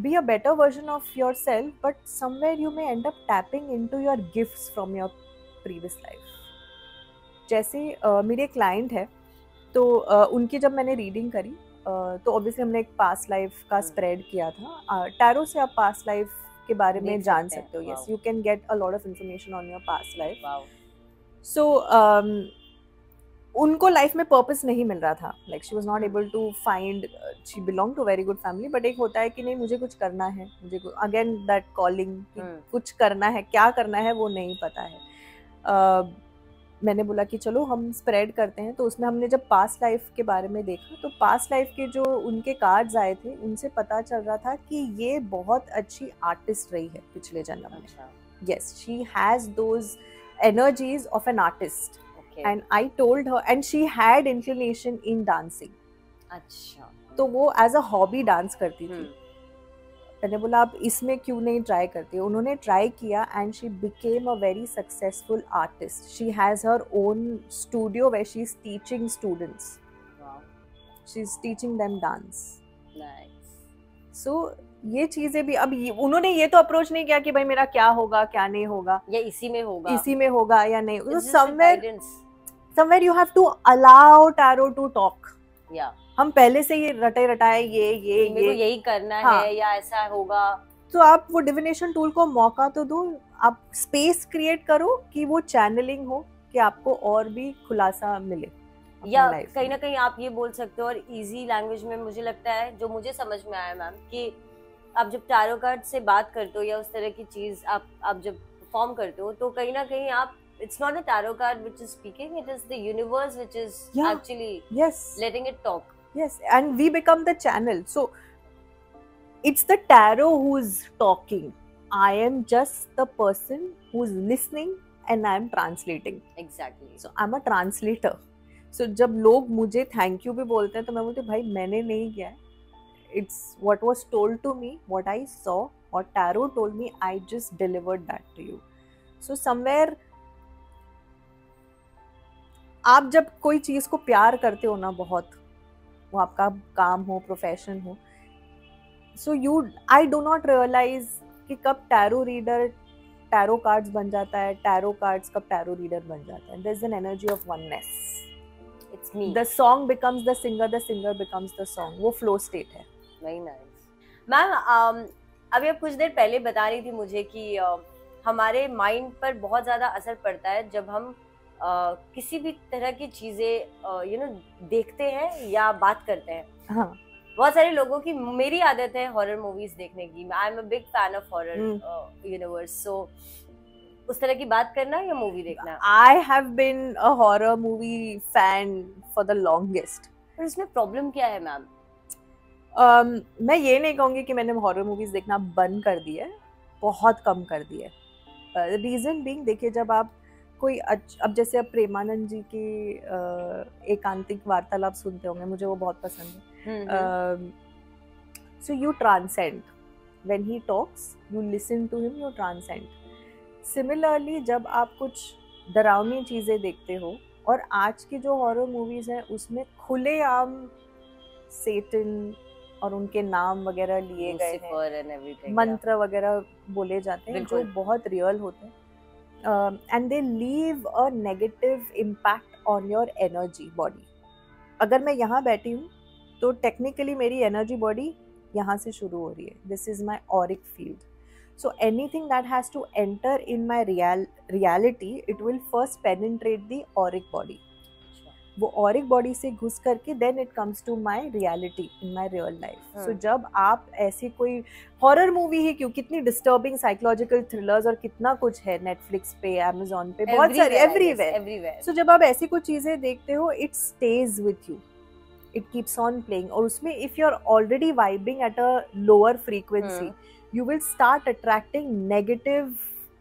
be a better version of yourself, but somewhere you may end up tapping into your gifts from your previous life. जैसे मेरे क्लाइंट है, तो उनकी जब मैंने रीडिंग करी तो ऑब्वियसली हमने एक पास्ट लाइफ का स्प्रेड किया था। टैरो से आप पास्ट लाइफ के बारे में जान सकते हो। Yes, you can get a lot of information on your past life. So उनको लाइफ में पर्पस नहीं मिल रहा था, like she was not able to find, she belong to very good family, but एक होता है कि नहीं मुझे कुछ करना है, मुझे अगेन दैट कॉलिंग, कुछ करना है, क्या करना है वो नहीं पता है। मैंने बोला कि चलो हम स्प्रेड करते हैं। तो उसमें हमने जब पास्ट लाइफ के बारे में देखा तो पास्ट लाइफ के जो उनके कार्ड्स आए थे उनसे पता चल रहा था कि ये बहुत अच्छी आर्टिस्ट रही है पिछले जन्म में। Yes, she has those energies of an artist. And I told her, and she had inclination in dancing. अच्छा। तो वो as a hobby डांस करती थी। मैंने बोला आप इसमें क्यों नहीं ट्राई करती? उन्होंने ट्राई किया and she became a very successful artist. She has her own studio where she is teaching students. Wow. She is teaching them dance. Nice. So ये चीजें भी अब उन्होंने ये तो अप्रोच नहीं किया कि भाई मेरा क्या होगा क्या नहीं होगा, या इसी में होगा या नहीं। somewhere you have to allow tarot to talk. हम पहले से ये रटे रटाए ये मेरे को यही करना है या ऐसा होगा, तो आप वो डिविनेशन टूल को मौका तो दो, आप स्पेस क्रिएट करो कि वो चैनलिंग हो, कि आपको और भी खुलासा मिले। या कहीं ना कहीं आप ये बोल सकते हो, और इजी लैंग्वेज में मुझे लगता है जो मुझे समझ में आया मैम, कि आप जब टैरो कार्ड से बात करते हो या उस तरह की चीज आप जब परफॉर्म करते हो तो कहीं ना कहीं आप, it's not a tarot card which is speaking, it is the universe which is actually letting it talk. Yes, and we become the channel. So it's the tarot who's talking. I am just the person who's listening and I am translating. Exactly. So I'm a translator. So जब लोग मुझे thank you भी बोलते हैं तो मैं बोलती हूँ भाई मैंने नहीं किया है, it's what was told to me, what I saw, what tarot told me, I just delivered that to you. So somewhere आप जब कोई चीज को प्यार करते हो ना बहुत, वो आपका काम हो, प्रोफेशन हो. So I do not realize कि कब टैरो कार्ड्स बन जाता है, टैरो कार्ड्स कब टैरो रीडर बन जाता है. There's an energy of oneness. It's me. The song becomes the singer becomes the song. वो flow state है. Very nice. मैम अभी आप कुछ देर पहले बता रही थी मुझे कि हमारे माइंड पर बहुत ज्यादा असर पड़ता है जब हम किसी भी तरह की चीजें देखते हैं या बात करते हैं. हाँ. बहुत सारे लोगों की, मेरी आदत है हॉरर मूवीज देखने की. I am a big fan of horror universe. So उस तरह की बात करना या मूवी देखना? I have been a horror movie fan for the longest. पर इसमें प्रॉब्लम क्या है मैम? मैं ये नहीं कहूँगी कि मैंने हॉरर मूवीज देखना बंद कर दिया है, बहुत कम कर दिया है. रीजन बीइंग, देखिए जब आप कोई अब जैसे अब प्रेमानंद जी की एकांतिक वार्तालाप सुनते होंगे, मुझे वो बहुत पसंद है. So you transcend when he talks, you listen to him, you transcend. Similarly, जब आप कुछ डरावनी चीजें देखते हो, और आज की जो हॉरर मूवीज हैं उसमें खुलेआम सेटन और उनके नाम वगैरह लिए गए हैं, मंत्र वगैरह बोले जाते हैं जो बहुत रियल होते हैं. And they leave a negative impact on your energy body. अगर मैं यहाँ बैठी हूँ तो टेक्निकली मेरी एनर्जी बॉडी यहाँ से शुरू हो रही है. This is my auric field. So anything that has to enter in my reality, it will first penetrate the auric body. वो ऑरिक बॉडी से घुस करके then it comes to my reality in my real life. So जब आप ऐसी कोई हॉरर मूवी ही क्यों, कितनी डिस्टर्बिंग साइकोलॉजिकल थ्रिलर्स और कितना कुछ है नेटफ्लिक्स पे, अमेजोन पे, बहुत सारी, एवरीवेयर. सो जब आप ऐसी कुछ चीजें देखते हो, it stage with you, it keeps on playing. और उसमें if you're already vibing at a lower frequency, you will start attracting negative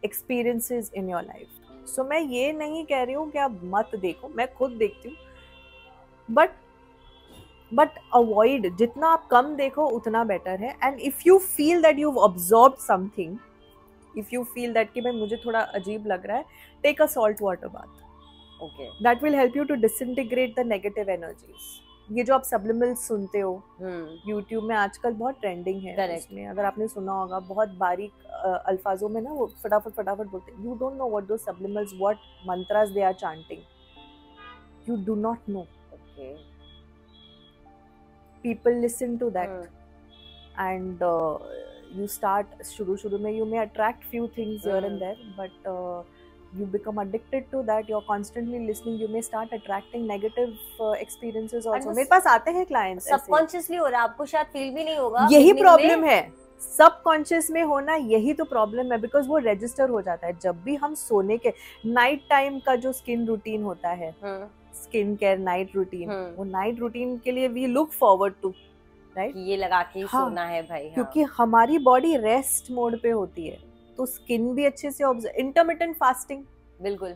experiences in your life. So मैं ये नहीं कह रही हूँ कि आप मत देखो, मैं खुद देखती हूँ, but avoid, जितना आप कम देखो उतना better है. And if you feel that you've absorbed something, if you feel that कि भाई मुझे थोड़ा अजीब लग रहा है, take a salt water bath. Okay. That will help you to disintegrate the negative energies. ये जो आप सब्लिमिनल्स सुनते हो YouTube में आजकल बहुत ट्रेंडिंग है. उसमें अगर आपने सुना होगा, बहुत बारीक अल्फाजों में ना वो फटाफट बोलते हैं. You don't know what those subliminals, what mantras they are chanting. You do not know. Okay. People listen to that and you start, शुरू में you may attract few things here and there, but you become addicted to that. You're constantly listening, you may start attracting negative experiences also. मेरे पास आते हैं clients subconsciously हो रहा है, आपको शायद फील भी नहीं होगा. यही प्रॉब्लम है, सबकॉन्शियस में होना, यही तो प्रॉब्लम है. बिकॉज वो रजिस्टर हो जाता है. जब भी हम सोने के नाइट टाइम का जो स्किन रूटीन होता है, स्किन केयर नाइट रूटीन, वो नाइट रूटीन के लिए we look forward to, right, ये लगा के ही सोना है भाई. क्योंकि हमारी बॉडी रेस्ट मोड पे होती है, तो स्किन भी अच्छे से इंटरमिटेंट फास्टिंग, बिल्कुल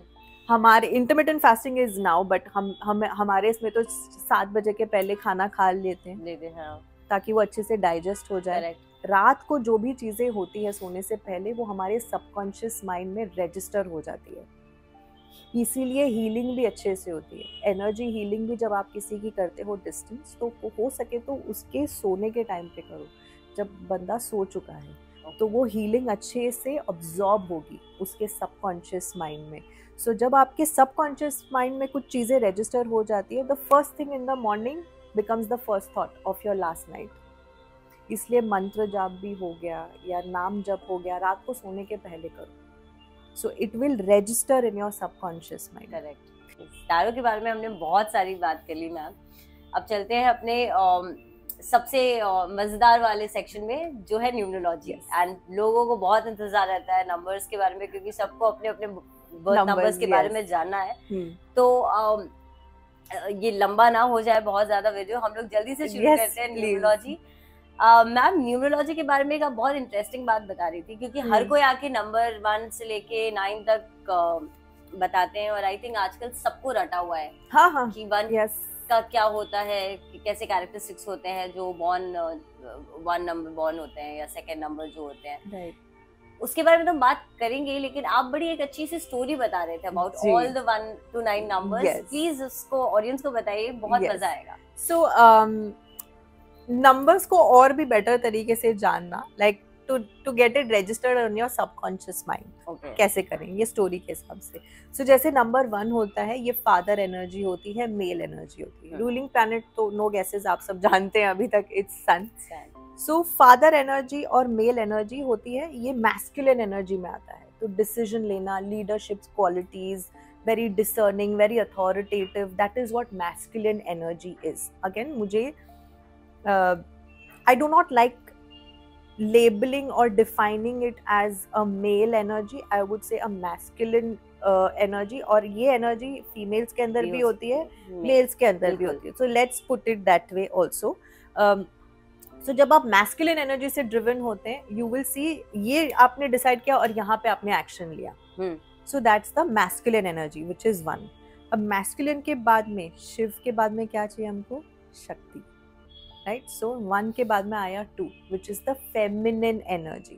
हमारे intermittent fasting is now, but हम हमारे इसमें तो 7 बजे के पहले खाना खा लेते हैं ताकि वो अच्छे से डाइजेस्ट हो जाए. रात को जो भी चीजें होती है सोने से पहले, वो हमारे सबकॉन्शियस माइंड में रजिस्टर हो जाती है. इसीलिए हीलिंग भी अच्छे से होती है. एनर्जी हीलिंग भी जब आप किसी की करते हो डिस्टेंस, तो हो सके तो उसके सोने के टाइम पे करो, जब बंदा सो चुका है, तो वो हीलिंग अच्छे से अब्जॉर्ब होगी उसके सबकॉन्शियस माइंड में. सो जब आपके सबकॉन्शियस माइंड में कुछ चीज़ें रजिस्टर हो जाती है, the first thing in the morning becomes the first thought of your last night. इसलिए मंत्र जाप भी हो गया या नाम जप हो गया, रात को सोने के पहले करो. So it will register in your subconscious mind. Correct. Tarot के बारे में हमने बहुत सारी बात कर ली मैम. अब चलते हैं अपने सबसे मजेदार वाले सेक्शन में, जो है न्यूमरोलॉजी. एंड लोगों को बहुत इंतजार रहता है नंबर्स के बारे में, क्योंकि सबको अपने अपने बर्थ नंबर्स के बारे में जानना है. तो ये लंबा ना हो जाए बहुत ज्यादा वीडियो, हम लोग जल्दी से शुरू करते हैं न्यूमरोलॉजी. मैम, न्यूमरोलॉजी के बारे में एक बहुत इंटरेस्टिंग बात बता रही थी, क्योंकि हर कोई आके नंबर 1 से लेके 9 तक बताते हैं, और आई थिंक आजकल सबको रटा हुआ है कि 1 का क्या होता है, कि कैसे कैरेक्टरिस्टिक्स होते हैं जो 1 नंबर बॉर्न होते हैं या 2nd नंबर जो होते हैं. उसके बारे में तो हम बात करेंगे ही, लेकिन आप बड़ी एक अच्छी सी स्टोरी बता रहे थे अबाउट जी। All the 1 to 9 numbers. Yes. Please उसको ऑडियंस को बताइए, बहुत Yes. मजा आएगा। सो नंबर्स को और भी बेटर तरीके से जानना, like to get it registered on your subconscious mind, कैसे करें ये स्टोरी के हिसाब से। सो जैसे नंबर 1 होता है, ये फादर एनर्जी होती है, मेल एनर्जी होती है। रूलिंग प्लैनेट तो नो गेसेस, आप सब जानते हैं अभी तक, it's sun. So father energy और मेल एनर्जी होती है, ये मैस्कुलिन एनर्जी में आता है। तो डिसीजन लेना, leadership qualities, very discerning, very authoritative, that is what masculine energy is. Again मुझे I do not like labeling or defining it as a male energy. I would say a masculine energy, और ये energy females के अंदर भी होती है, males के अंदर भी होती है। So let's put it that way also. So जब आप masculine energy से driven होते हैं, you will see ये आपने decide किया और यहाँ पे आपने action लिया। So that's the masculine energy, which is 1. अब masculine के बाद में, शिव के बाद में क्या चाहिए हमको? शक्ति, right? So 1 के बाद में आया 2, which is the feminine energy,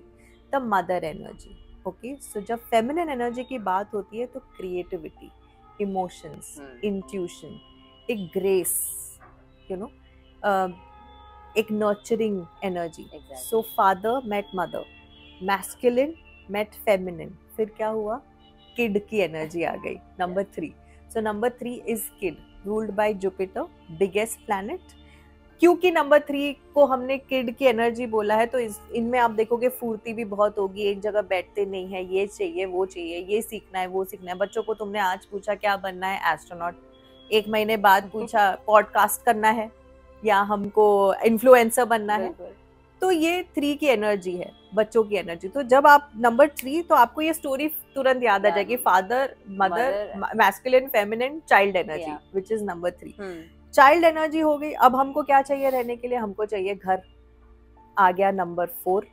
the mother energy. Okay, so जब feminine energy की बात होती है तो creativity, emotions, intuition, एक grace, you know, एक nurturing energy. Exactly. So father met mother, masculine met feminine, फिर क्या हुआ? Kid की energy आ गई, number 3. So number 3 is kid, ruled by Jupiter, biggest planet. क्योंकि नंबर 3 को हमने किड की एनर्जी बोला है, तो इनमें आप देखोगे फुर्ती भी बहुत होगी, एक जगह बैठते नहीं है, ये चाहिए वो चाहिए, ये सीखना है वो सीखना है। बच्चों को तुमने आज पूछा क्या बनना है? एस्ट्रोनॉट। 1 महीने बाद पूछा पॉडकास्ट करना है या हमको इन्फ्लुएंसर बनना है। तो ये 3 की एनर्जी है, बच्चों की एनर्जी। तो जब आप नंबर 3, तो आपको ये स्टोरी तुरंत याद आ जाएगी, father mother, masculine feminine, child energy, which is number 3। Child energy हो गई। अब हमको क्या चाहिए रहने के लिए? हमको चाहिए घर। आ गया नंबर 4,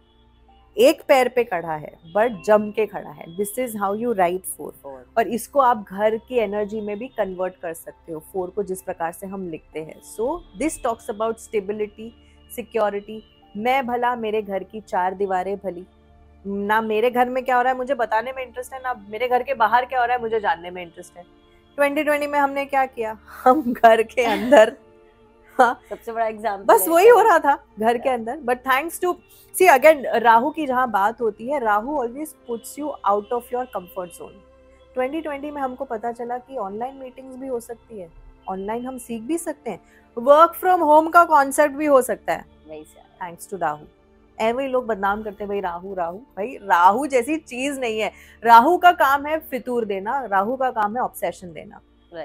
एक पैर पे खड़ा है बट जम के खड़ा है। This is how you right 4। और इसको आप घर की एनर्जी में भी कन्वर्ट कर सकते हो, 4 को जिस प्रकार से हम लिखते हैं। So this talks about stability, security. मैं भला, मेरे घर की 4 दीवारें भली। ना मेरे घर में क्या हो रहा है मुझे बताने में इंटरेस्ट है, ना मेरे घर के बाहर क्या हो रहा है मुझे जानने में इंटरेस्ट है। 2020 में हमने क्या किया? हम घर के अंदर, हाँ, सबसे बड़ा एग्जाम्पल बस वही हो रहा था घर के अंदर। But thanks to, see again, Rahu की जहाँ बात होती है, Rahu always puts you out of your comfort zone. 2020 में हमको पता चला कि ऑनलाइन मीटिंग्स भी हो सकती है, ऑनलाइन हम सीख भी सकते हैं, वर्क फ्रॉम होम का कॉन्सेप्ट भी हो सकता है, थैंक्स टू राहु। ऐसे लोग बदनाम करते हैं, भाई राहु राहु, भाई राहु जैसी चीज नहीं है। राहु का काम है फितूर देना, राहु का काम है ऑब्सेशन देना।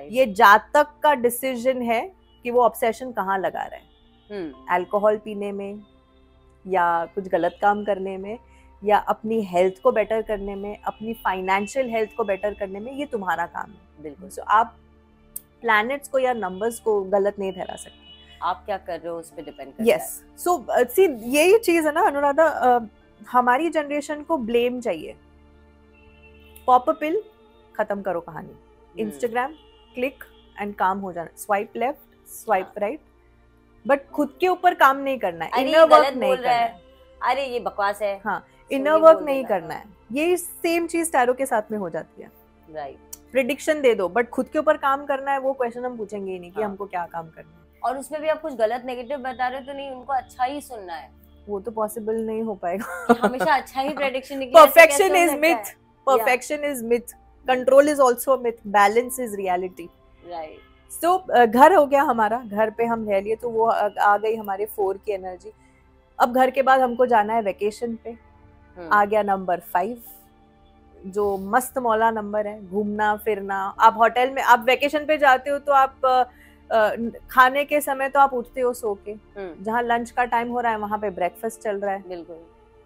ये जातक का डिसीजन है कि वो ऑब्सेशन कहाँ लगा रहे हैं, अल्कोहल पीने में या कुछ गलत काम करने में या अपनी हेल्थ को बेटर करने में, अपनी फाइनेंशियल हेल्थ को बेटर करने में, ये तुम्हारा काम है। बिल्कुल। सो आप प्लैनेट्स को या नंबर्स को गलत नहीं ठहरा सकते, आप क्या कर रहे हो उस पे डिपेंड करता है। यस, सो सी यही चीज है ना अनुराधा, हमारी जनरेशन को ब्लेम चाहिए। पॉप अ पिल, खत्म करो कहानी, इंस्टाग्राम क्लिक एंड काम हो जाना, swipe left swipe right, but खुद के ऊपर काम नहीं करना है, इनर वर्क नहीं करना है। अरे ये बकवास है, हाँ, इनर वर्क नहीं करना है। ये सेम चीज टैरो के साथ में हो जाती है, राइट। प्रेडिक्शन दे दो बट खुद के ऊपर काम करना है, वो क्वेश्चन हम पूछेंगे ही नहीं कि हमको क्या काम करना है। और उसमें भी आप कुछ गलत नेगेटिव बता रहे हो तो नहीं, उनको अच्छा ही सुनना है, वो तो पॉसिबल नहीं हो पाएगा। हमेशा अच्छा ही प्रेडिक्शन निकले। Perfection is myth, perfection is myth, control is also myth, balance is reality, right. So घर हो गया हमारा, घर पे हम रह लिए तो वो आ गई हमारे 4 की एनर्जी। अब घर के बाद हमको जाना है वेकेशन पे, आ गया नंबर 5, जो मस्त मौला नंबर है, घूमना फिरना। आप होटल में, आप वेकेशन पे जाते हो तो आप खाने के समय तो आप उठते हो सो के, जहाँ लंच का टाइम हो रहा है वहां पे ब्रेकफास्ट चल रहा है। बिल्कुल।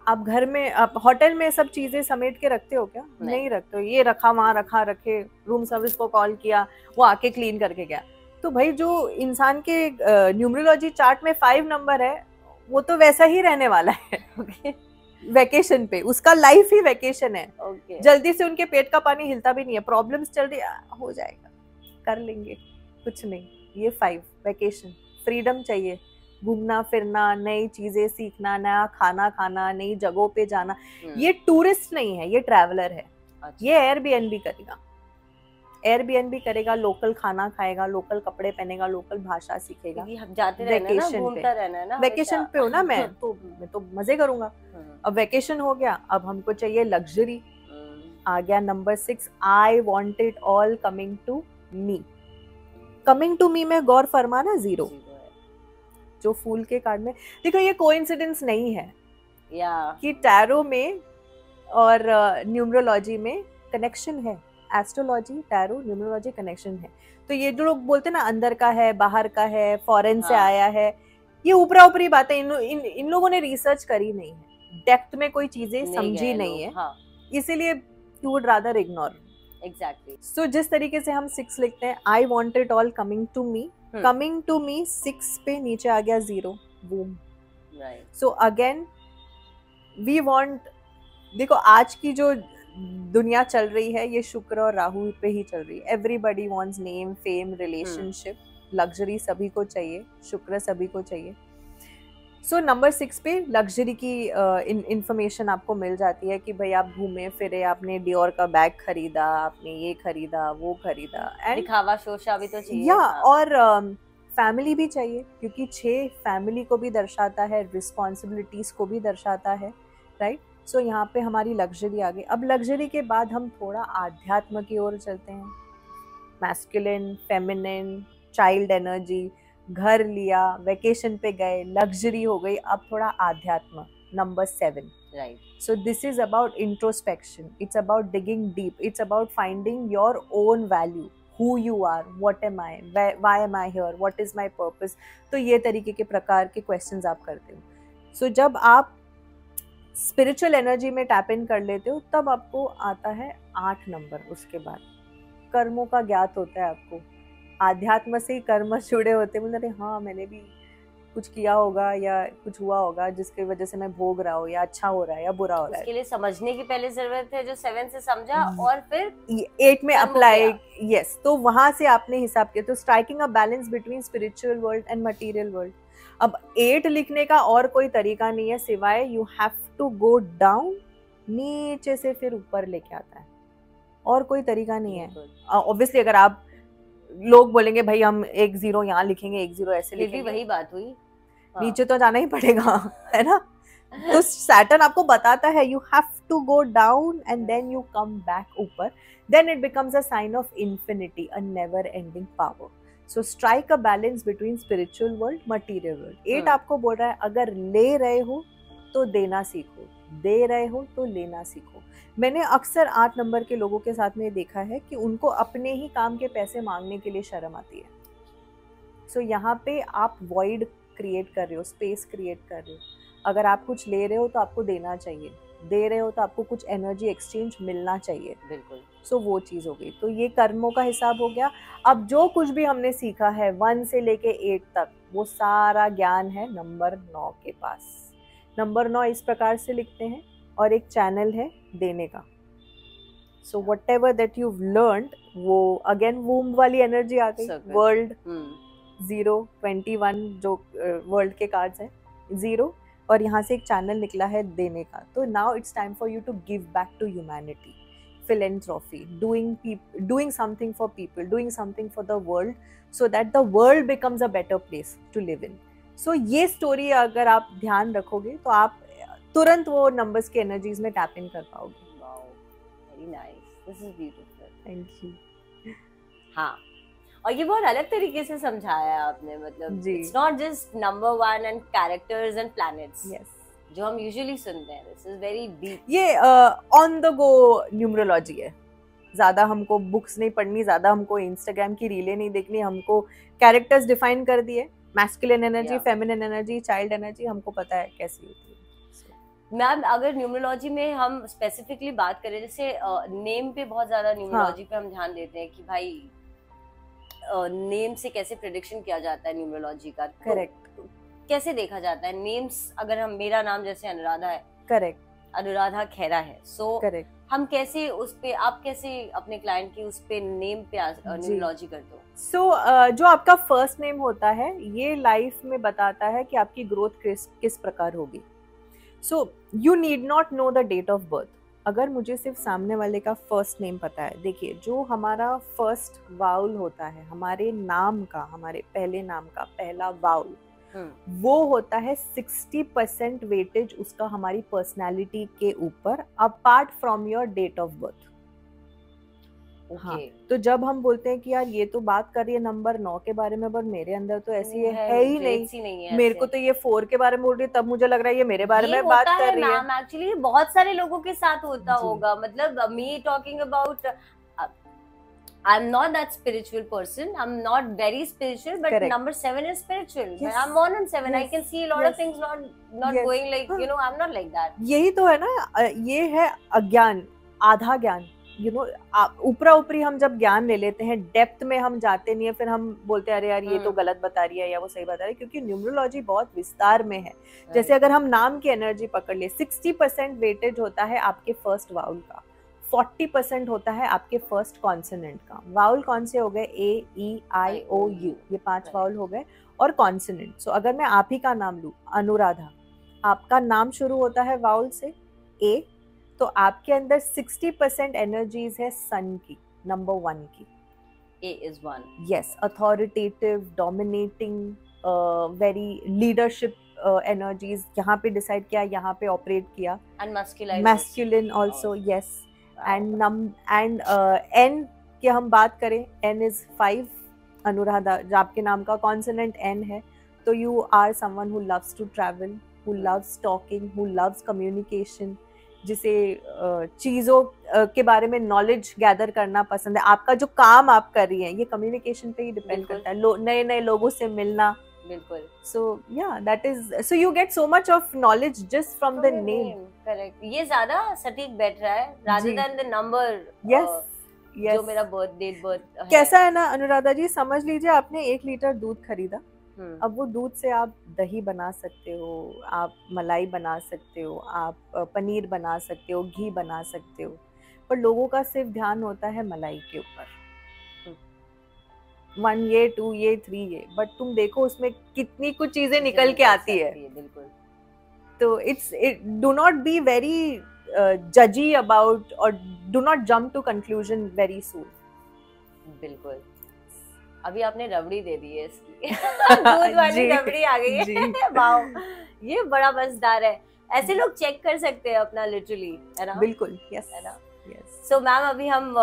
आप घर में, आप होटल में सब चीजें समेट के रखते हो क्या? नहीं रखते हो। ये रखा वहां रखे, रूम सर्विस को कॉल किया, वो आके क्लीन करके गया। तो भाई जो इंसान के न्यूमरोलॉजी चार्ट में 5 नंबर है, वो तो वैसा ही रहने वाला है। okay? वेकेशन पे उसका लाइफ ही वेकेशन है। okay. जल्दी से उनके पेट का पानी हिलता भी नहीं है, प्रॉब्लम्स जल्दी हो जाएगा, कर लेंगे, कुछ नहीं। ये 5 वेकेशन, फ्रीडम चाहिए, घूमना फिरना, नई चीजें सीखना, नया खाना खाना, नई जगहों पे जाना, ये टूरिस्ट नहीं है, ये ट्रैवलर है। ये एयरबीएनबी करेगा, एयरबीएनबी करेगा, लोकल खाना खाएगा, लोकल कपड़े पहनेगा, लोकल भाषा सीखेगा। हम जाते रहना है ना, घूमता रहना है ना, वेकेशन पे हो ना, मैं तो मजे करूंगा। अब वेकेशन हो गया, अब हमको चाहिए लग्जरी। आ गया number 6, I want it all coming to me. Coming to me में गौर फरमाना 0 जो फूल के कार्ड में। देखो ये कोइंसिडेंस नहीं है कि टैरो में और न्यूमरोलॉजी में कनेक्शन है। एस्ट्रोलॉजी, टैरो, न्यूमरोलॉजी कनेक्शन है। तो ये जो लोग बोलते हैं ना अंदर का है, बाहर का है, फॉरेन से आया है, ये ऊपरा ऊपरी बातें इन लोगों ने रिसर्च करी नहीं है, डेप्थ में कोई चीजें समझी नहीं है, इसीलिए you would rather ignore. Exactly. So जिस तरीके से हम 6 लिखते हैं, I want it all coming to me, coming to me 6 पे नीचे आ गया 0, boom. So again we want, देखो आज की जो दुनिया चल रही है ये शुक्र और राहु पे ही चल रही है। Everybody wants name, fame, relationship, luxury सभी को चाहिए, शुक्र सभी को चाहिए। सो नंबर 6 पे लग्जरी की इंफॉर्मेशन आपको मिल जाती है कि भाई आप घूमे फिरे, आपने डियोर का बैग खरीदा, आपने ये खरीदा, वो खरीदा, एंड दिखावा शोशा भी तो चाहिए। और फैमिली भी चाहिए, क्योंकि 6 फैमिली को भी दर्शाता है, रिस्पॉन्सिबिलिटीज को भी दर्शाता है, राइट। सो यहाँ पे हमारी लग्जरी आ गई। अब लग्जरी के बाद हम थोड़ा आध्यात्म की ओर चलते हैं। मैस्कुलिन, फेमिनिन, चाइल्ड एनर्जी, घर लिया, वेकेशन पे गए, लग्जरी हो गई, अब थोड़ा आध्यात्म, number 7, right. So this is about introspection, it's about digging deep, it's about finding your own value, who you are, what am I, why am I here, what is my purpose। तो ये तरीके के प्रकार के क्वेश्चंस आप करते हो। सो जब आप स्पिरिचुअल एनर्जी में टैप इन कर लेते हो तब आपको आता है 8 नंबर। उसके बाद कर्मों का ज्ञात होता है आपको, आध्यात्म से ही कर्म जुड़े होते हैं। बोलते हाँ मैंने भी कुछ किया होगा या कुछ हुआ होगा जिसकी वजह से मैं भोग रहा हूँ, या अच्छा हो रहा है या बुरा हो रहा है। उसके लिए समझने की पहले जरूरत है, जो 7 से समझा और फिर 8 में अप्लाई। यस, तो वहां से आपने हिसाब किया। तो striking a balance between spiritual world and material world. अब 8 लिखने का और कोई तरीका नहीं है सिवाय you have to go down, नीचे से फिर ऊपर लेके आता है, और कोई तरीका नहीं है। ऑब्वियसली अगर आप लोग बोलेंगे भाई हम 1 0 यहाँ लिखेंगे, 1 0 ऐसे लिखेंगे, वही बात हुई, नीचे तो जाना ही पड़ेगा, है ना। तो सैटर्न आपको बताता है you have to go down and then you come back ऊपर, then it becomes a sign of infinity, a never ending power. So strike a balance between spiritual world, material world. 8 आपको बोल रहा है अगर ले रहे हो तो देना सीखो, दे रहे हो तो लेना सीखो। मैंने अक्सर 8 नंबर के लोगों के साथ में देखा है कि उनको अपने ही काम के पैसे मांगने के लिए शर्म आती है। सो यहाँ पे आप वॉइड क्रिएट कर रहे हो, स्पेस क्रिएट कर रहे हो। अगर आप कुछ ले रहे हो तो आपको देना चाहिए, दे रहे हो तो आपको कुछ एनर्जी एक्सचेंज मिलना चाहिए। बिल्कुल। सो वो चीज़ हो गई। तो ये कर्मों का हिसाब हो गया। अब जो कुछ भी हमने सीखा है 1 से लेके 8 तक, वो सारा ज्ञान है नंबर 9 के पास। नंबर 9 इस प्रकार से लिखते हैं, और एक चैनल है देने का। So what ever that you learned, वो अगेन वूम वाली एनर्जी आ गई। वर्ल्ड 0, 21 जो वर्ल्ड के कार्ड्स हैं 0, और यहाँ से एक चैनल निकला है देने का। तो now it's time for you to give back to humanity, philanthropy, doing something for people, doing something for the world, so that the world becomes a better place to live in. So ये स्टोरी अगर आप ध्यान रखोगे तो आप तुरंत वो नंबर्स के एनर्जीज में टैप इन कर पाओगे। Wow, very nice. This is beautiful. Thank you. हाँ, और ये बहुत अलग तरीके से समझाया है आपने, मतलब it's not just number 1 and characters and planets. Yes. जो हम यूजुअली सुनते हैं। This is very deep. ये ऑन द गो न्यूमरोलॉजी है। ज़्यादा हमको बुक्स नहीं पढ़नी, ज़्यादा हमको इंस्टाग्राम की रीलें नहीं देखनी, हमको कैरेक्टर्स डिफाइन कर दिए, masculine energy, feminine energy, child energy, हमको पता है कैसी होती है। मैम अगर न्यूमरोलॉजी में हम स्पेसिफिकली बात करें, जैसे नेम पे बहुत ज़्यादा न्यूमरोलॉजी पे हम ध्यान देते हैं कि भाई नेम से कैसे प्रेडिक्शन किया जाता है न्यूमरोलॉजी का। करेक्ट। कैसे देखा जाता है नेम्स? अगर हम, मेरा नाम जैसे अनुराधा है, करेक्ट, अनुराधा खेरा है, सो करेक्ट, हम कैसे उस पे, आप कैसे अपने क्लाइंट की उस पे नेम पे न्यूमरोलॉजी करते हो? सो जो आपका फर्स्ट नेम होता है ये लाइफ में बताता है कि आपकी ग्रोथ किस प्रकार होगी. So you need not know the date of birth. अगर मुझे सिर्फ सामने वाले का फर्स्ट नेम पता है, देखिए जो हमारा फर्स्ट वाउल होता है, हमारे नाम का, हमारे पहले नाम का पहला वाउल, वो होता है 60% वेटेज उसका हमारी पर्सनालिटी के ऊपर, apart from your date of birth. हाँ, तो जब हम बोलते हैं कि यार ये तो बात कर रही है नंबर 9 के बारे में, पर मेरे अंदर तो ऐसी है ही नहीं, मेरे को तो ये 4 के बारे में बोल रही है, तब मुझे लग रहा है ये मेरे बारे में बात कर रही है. मैम एक्चुअली बहुत सारे लोगों के साथ होता होगा. मतलब me talking about, I'm not that spiritual person. I'm not very spiritual, but correct. Number 7 is spiritual. Yes. I'm born on 7. Yes. I can see a lot of things not yes. going like, you know, I'm not like that. यही तो है ना, ये है अज्ञान, आधा ज्ञान. You know, ऊपरा ऊपरी हम जब ज्ञान ले लेते हैं, डेप्थ में हम जाते नहीं है, फिर हम बोलते हैं अरे यार ये तो गलत बता रही है या वो सही बता रही है, क्योंकि न्यूमरोलॉजी बहुत विस्तार में है. जैसे अगर हम नाम की एनर्जी पकड़ ले, 60% वेटेज होता है आपके फर्स्ट वाउल का, 40% होता है आपके फर्स्ट कॉन्सोनेंट का. वाउल कौन से हो गए? ए, ई, आई, ओ, यू, ये 5 वाउल हो गए, और कॉन्सोनेंट. सो अगर मैं आप ही का नाम लूं, अनुराधा, आपका नाम शुरू होता है वाउल से ए, तो आपके अंदर 60% एनर्जीज है सन की, नंबर 1 की. A is 1. Yes, authoritative, dominating, very leadership energies यहाँ पे डिसाइड किया, यहाँ पे ऑपरेट किया. And masculine also. Yes. And N की हम बात करें, एन इज 5. अनुराधा, जो आपके नाम का कॉन्सोनेंट एन है, तो you are someone who loves to travel, who loves talking, who loves communication, जिसे चीज़ों के बारे में नॉलेज गैदर करना पसंद है. आपका जो काम आप कर रही हैं ये कम्युनिकेशन पे ही डिपेंड करता है, नए नए लोगों से मिलना. बिल्कुल. So yeah, that is, so you get so much of knowledge just from the name. Correct. ये ज़्यादा सटीक बैठ रहा है rather than the number. Yes. Yes. जो मेरा बर्थ डेट है. कैसा है ना अनुराधा जी, समझ लीजिए आपने 1 लीटर दूध खरीदा. अब वो दूध से आप दही बना सकते हो, आप मलाई बना सकते हो, आप पनीर बना सकते हो, घी बना सकते हो, पर लोगों का सिर्फ ध्यान होता है मलाई के ऊपर. 1 ये, 2 ये, 3 ये, बट तुम देखो उसमें कितनी कुछ चीजें निकल के आती है. बिल्कुल. तो डू नॉट बी वेरी जजी अबाउट, और do not jump to conclusion very soon. बिल्कुल. अभी आपने रबड़ी दे दी है इसकी. दूध वाली रबड़ी आ गई है. वाओ, ये बड़ा मजेदार है. ऐसे लोग चेक कर सकते हैं अपना, लिटरली, है ना? बिल्कुल. यस, है ना? सो मैम, अभी हम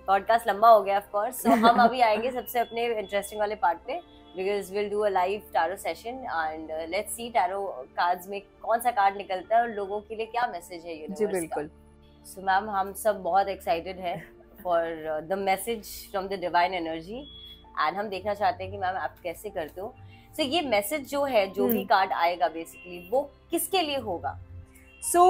पॉडकास्ट लंबा हो गया ऑफ कोर्स, सो हम अभी आएंगे सबसे अपने इंटरेस्टिंग वाले पार्ट पे, because will do a live tarot session and let's see tarot cards में कौन सा कार्ड निकलता है और लोगों के लिए क्या मैसेज है यूनिवर्स का. जी बिल्कुल. सो मैम, हम सब बहुत एक्साइटेड है for the message from the divine energy, and हम देखना चाहते हैं कि मैम आप कैसे करते हो. सो ये मैसेज जो है, जो भी कार्ड आएगा बेसिकली, वो किसके लिए होगा? सो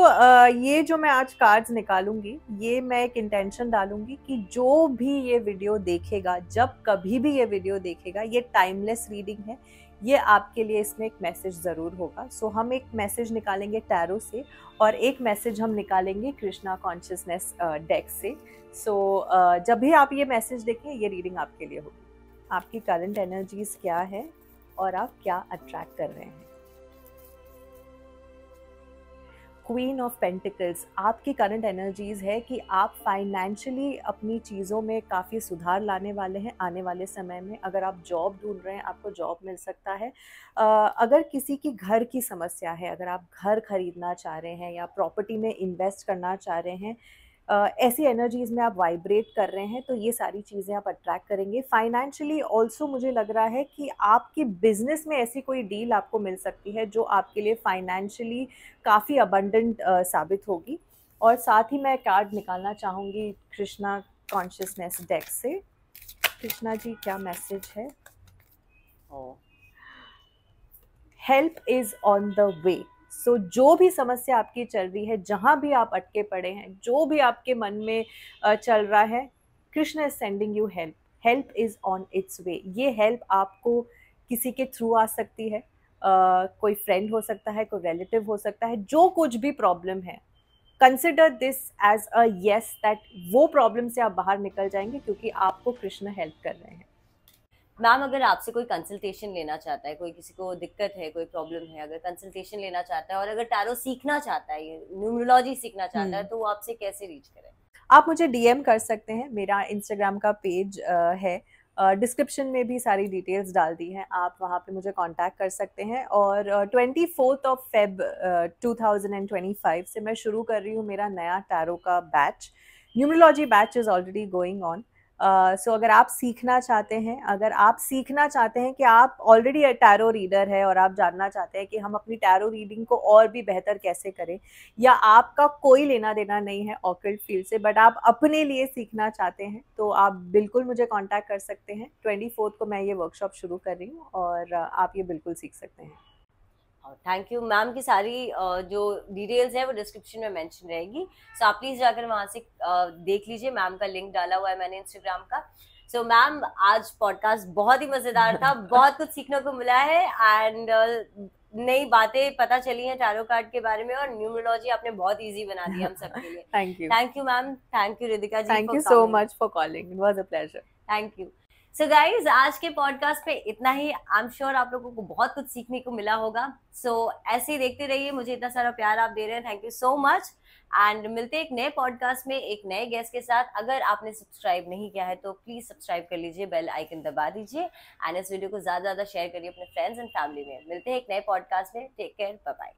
ये जो मैं आज कार्ड्स निकालूंगी, ये मैं एक इंटेंशन डालूंगी कि जो भी ये वीडियो देखेगा, जब कभी भी ये वीडियो देखेगा, ये टाइमलेस रीडिंग है, ये आपके लिए इसमें एक मैसेज ज़रूर होगा. सो हम एक मैसेज निकालेंगे टैरो से, और एक मैसेज हम निकालेंगे कृष्णा कॉन्शियसनेस डेक से. सो जब भी आप ये मैसेज देखें, ये रीडिंग आपके लिए होगी. आपकी करंट एनर्जीज क्या है और आप क्या अट्रैक्ट कर रहे हैं. क्वीन ऑफ पेंटिकल्स, आपकी करंट एनर्जीज है कि आप फाइनेंशियली अपनी चीज़ों में काफ़ी सुधार लाने वाले हैं आने वाले समय में. अगर आप जॉब ढूंढ रहे हैं, आपको जॉब मिल सकता है. अगर किसी की घर की समस्या है, अगर आप घर खरीदना चाह रहे हैं या प्रॉपर्टी में इन्वेस्ट करना चाह रहे हैं, ऐसी एनर्जीज में आप वाइब्रेट कर रहे हैं, तो ये सारी चीज़ें आप अट्रैक्ट करेंगे. फाइनेंशियली ऑल्सो मुझे लग रहा है कि आपकी बिजनेस में ऐसी कोई डील आपको मिल सकती है जो आपके लिए फाइनेंशियली काफ़ी अबंडेंट साबित होगी. और साथ ही मैं कार्ड निकालना चाहूँगी कृष्णा कॉन्शियसनेस डेक से. कृष्णा जी, क्या मैसेज है? Help is on the way. सो जो भी समस्या आपकी चल रही है, जहाँ भी आप अटके पड़े हैं, जो भी आपके मन में चल रहा है, Krishna is sending you help. Help is on its way. ये हेल्प आपको किसी के थ्रू आ सकती है, कोई फ्रेंड हो सकता है, कोई रिलेटिव हो सकता है. जो कुछ भी प्रॉब्लम है, consider this as a yes that वो प्रॉब्लम से आप बाहर निकल जाएंगे क्योंकि आपको कृष्ण हेल्प कर रहे हैं। मैम अगर आपसे कोई कंसल्टेशन लेना चाहता है, कोई किसी को दिक्कत है, कोई प्रॉब्लम है, अगर कंसल्टेशन लेना चाहता है और अगर टैरो सीखना चाहता है, न्यूमरोलॉजी सीखना चाहता है, तो वो आपसे कैसे रीच करें? आप मुझे डीएम कर सकते हैं, मेरा इंस्टाग्राम का पेज है, डिस्क्रिप्शन में भी सारी डिटेल्स डाल दी हैं, आप वहाँ पे मुझे कांटेक्ट कर सकते हैं। और 24 Feb 2025 से मैं शुरू कर रही हूँ मेरा नया टैरो का batch. Numerology batch is already going on. So अगर आप सीखना चाहते हैं, अगर आप सीखना चाहते हैं कि आप ऑलरेडी टैरो रीडर है और आप जानना चाहते हैं कि हम अपनी टैरो रीडिंग को और भी बेहतर कैसे करें, या आपका कोई लेना देना नहीं है ऑकल्ट फील्ड से बट आप अपने लिए सीखना चाहते हैं, तो आप बिल्कुल मुझे कांटेक्ट कर सकते हैं। 24 को मैं ये वर्कशॉप शुरू कर रही हूँ और आप ये बिल्कुल सीख सकते हैं। थैंक यू मैम की सारी जो डिटेल्स है वो डिस्क्रिप्शन में मेंशन रहेगी, सो आप प्लीज जाकर वहां से देख लीजिए, मैम का लिंक डाला हुआ है मैंने इंस्टाग्राम का। सो मैम आज पॉडकास्ट बहुत ही मजेदार था, बहुत कुछ सीखने को मिला है एंड नई बातें पता चली हैं टैरो कार्ड के बारे में, और न्यूमरोलॉजी आपने बहुत इजी बना दिया हम सबके लिए। Thank you ma'am, thank you Ridhika ji, thank you so much for calling, it was a pleasure. Thank you. So guys आज के पॉडकास्ट में इतना ही, आई एम श्योर आप लोगों को बहुत कुछ सीखने को मिला होगा। सो ऐसे ही देखते रहिए, मुझे इतना सारा प्यार आप दे रहे हैं, thank you so much. And मिलते हैं एक नए पॉडकास्ट में एक नए गेस्ट के साथ। अगर आपने सब्सक्राइब नहीं किया है तो प्लीज सब्सक्राइब कर लीजिए, बेल आइकन दबा दीजिए एंड इस वीडियो को ज्यादा शेयर करिए अपने फ्रेंड्स एंड फैमिली में। मिलते हैं एक नए पॉडकास्ट में, टेक केयर, बाय बाय।